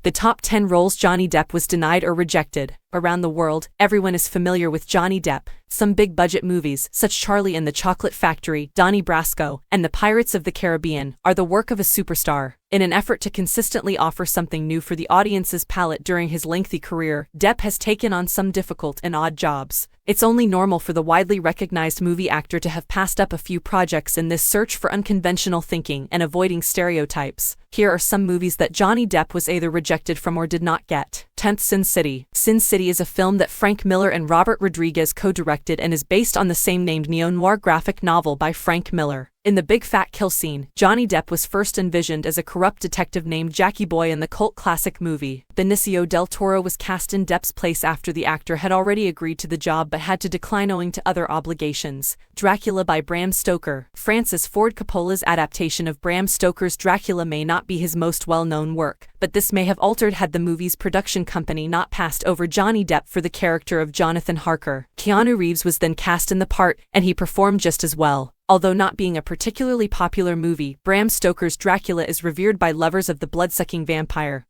The top 10 roles Johnny Depp was denied or rejected. Around the world, everyone is familiar with Johnny Depp. Some big-budget movies, such Charlie and the Chocolate Factory, Donnie Brasco, and the Pirates of the Caribbean, are the work of a superstar. In an effort to consistently offer something new for the audience's palate during his lengthy career, Depp has taken on some difficult and odd jobs. It's only normal for the widely recognized movie actor to have passed up a few projects in this search for unconventional thinking and avoiding stereotypes. Here are some movies that Johnny Depp was either rejected from or did not get. 10th, Sin City. Sin City is a film that Frank Miller and Robert Rodriguez co-directed and is based on the same-named neo-noir graphic novel by Frank Miller. In the big fat kill scene, Johnny Depp was first envisioned as a corrupt detective named Jackie Boy in the cult classic movie. Benicio del Toro was cast in Depp's place after the actor had already agreed to the job but had to decline owing to other obligations. Dracula by Bram Stoker. Francis Ford Coppola's adaptation of Bram Stoker's Dracula may not be his most well-known work, but this may have altered had the movie's production company not passed over Johnny Depp for the character of Jonathan Harker. Keanu Reeves was then cast in the part, and he performed just as well. Although not being a particularly popular movie, Bram Stoker's Dracula is revered by lovers of the blood-sucking vampire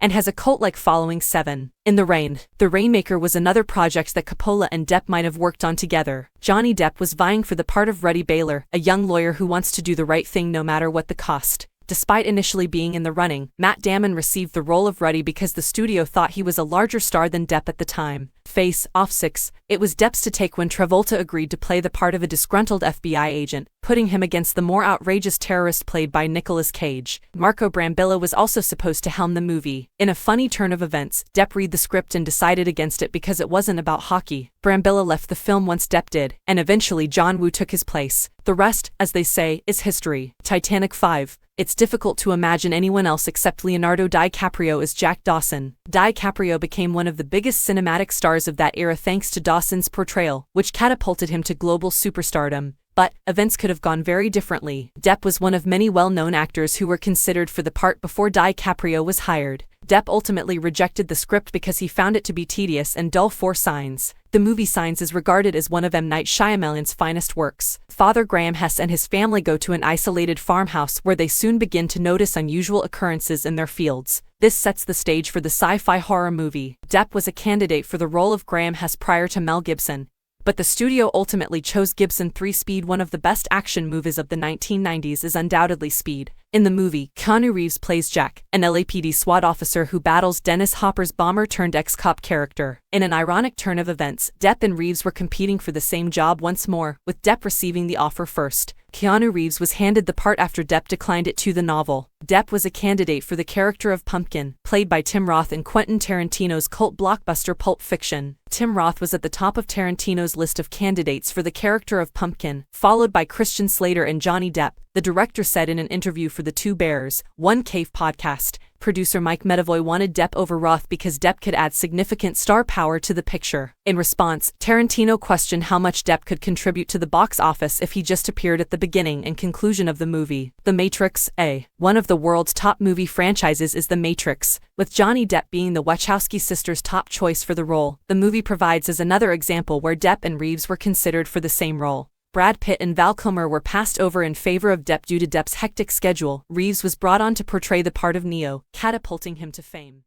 and has a cult-like following. 7. In the Rain. The Rainmaker was another project that Coppola and Depp might have worked on together. Johnny Depp was vying for the part of Ruddy Baylor, a young lawyer who wants to do the right thing no matter what the cost. Despite initially being in the running, Matt Damon received the role of Ruddy because the studio thought he was a larger star than Depp at the time. Face Off. 6. It was Depp's to take when Travolta agreed to play the part of a disgruntled FBI agent, putting him against the more outrageous terrorist played by Nicolas Cage. Marco Brambilla was also supposed to helm the movie. In a funny turn of events, Depp read the script and decided against it because it wasn't about hockey. Brambilla left the film once Depp did, and eventually John Woo took his place. The rest, as they say, is history. Titanic. 5. It's difficult to imagine anyone else except Leonardo DiCaprio as Jack Dawson. DiCaprio became one of the biggest cinematic stars of that era thanks to Dawson's portrayal, which catapulted him to global superstardom. But events could have gone very differently. Depp was one of many well-known actors who were considered for the part before DiCaprio was hired. Depp ultimately rejected the script because he found it to be tedious and dull. 4 Signs. The movie Signs is regarded as one of M. Night Shyamalan's finest works. Father Graham Hess and his family go to an isolated farmhouse where they soon begin to notice unusual occurrences in their fields. This sets the stage for the sci-fi horror movie. Depp was a candidate for the role of Graham Hess prior to Mel Gibson, but the studio ultimately chose Gibson. 3 Speed. One of the best action movies of the 1990s is undoubtedly Speed. In the movie, Keanu Reeves plays Jack, an LAPD SWAT officer who battles Dennis Hopper's bomber-turned-ex-cop character. In an ironic turn of events, Depp and Reeves were competing for the same job once more, with Depp receiving the offer first. Keanu Reeves was handed the part after Depp declined it to the novel. Depp was a candidate for the character of Pumpkin, played by Tim Roth in Quentin Tarantino's cult blockbuster Pulp Fiction. Tim Roth was at the top of Tarantino's list of candidates for the character of Pumpkin, followed by Christian Slater and Johnny Depp, the director said in an interview for the Two Bears, One Cave podcast. Producer Mike Medavoy wanted Depp over Roth because Depp could add significant star power to the picture. In response, Tarantino questioned how much Depp could contribute to the box office if he just appeared at the beginning and conclusion of the movie. The Matrix. One of the world's top movie franchises is The Matrix, with Johnny Depp being the Wachowski sisters' top choice for the role. The movie provides as another example where Depp and Reeves were considered for the same role. Brad Pitt and Val Kilmer were passed over in favor of Depp due to Depp's hectic schedule. Reeves was brought on to portray the part of Neo, catapulting him to fame.